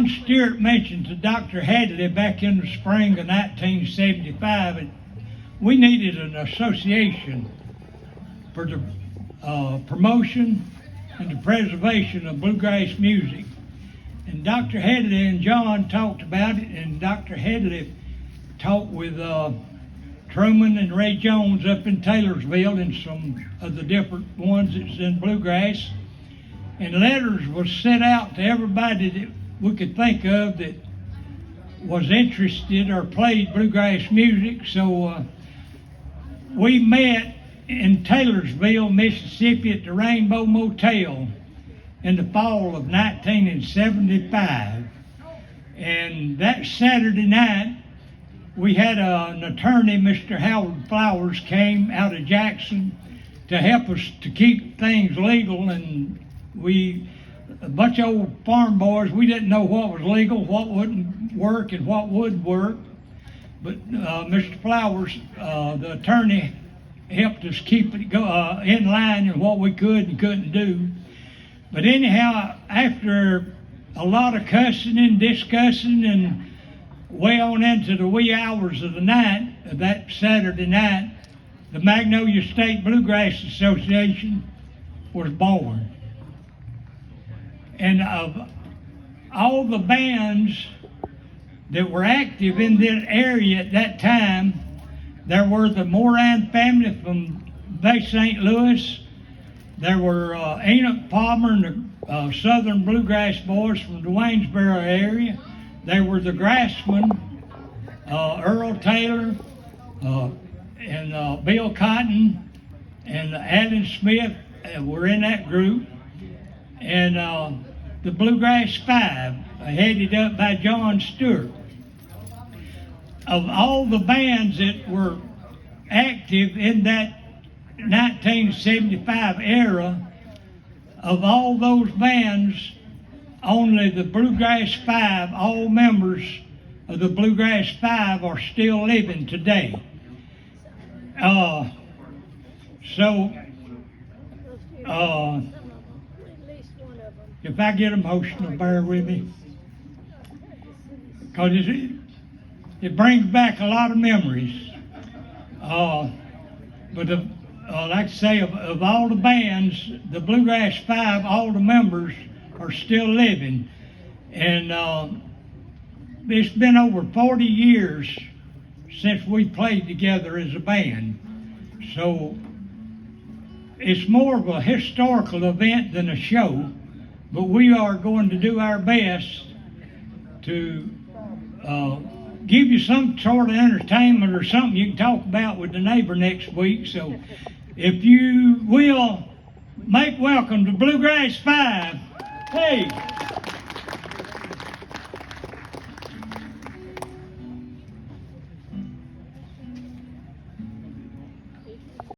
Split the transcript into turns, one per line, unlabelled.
John Stewart mentioned to Dr. Hadley back in the spring of 1975 that we needed an association for the promotion and the preservation of bluegrass music. And Dr. Hadley and John talked about it, and Dr. Hadley talked with Truman and Ray Jones up in Taylorsville and some of the different ones that's in bluegrass. And letters was sent out to everybody that we could think of that was interested or played bluegrass music. So we met in Taylorsville, Mississippi at the Rainbow Motel in the fall of 1975. And that Saturday night, we had an attorney, Mr. Howard Flowers, came out of Jackson to help us to keep things legal. And we, a bunch of old farm boys, we didn't know what was legal, what wouldn't work, and what would work. But Mr. Flowers, the attorney, helped us keep it in line in what we could and couldn't do. But anyhow, after a lot of cussing and discussing and way on into the wee hours of the night, of that Saturday night, the Magnolia State Bluegrass Association was born. And of all the bands that were active in that area at that time, there were the Moran family from Bay St. Louis. There were Enoch Palmer and the Southern Bluegrass Boys from the Waynesboro area. There were the Grassmen, Earl Taylor, and Bill Cotton, and Alan Smith were in that group. And the Bluegrass Five, headed up by John Stewart. Of all the bands that were active in that 1975 era, of all those bands, only the Bluegrass Five, all members of the Bluegrass Five are still living today. If I get emotional, bear with me, because it brings back a lot of memories. But like I say, of all the bands, the Bluegrass Five, all the members are still living. And it's been over 40 years since we played together as a band. So it's more of a historical event than a show, but we are going to do our best to give you some sort of entertainment or something you can talk about with the neighbor next week. So if you will, make welcome to Bluegrass Five. Hey.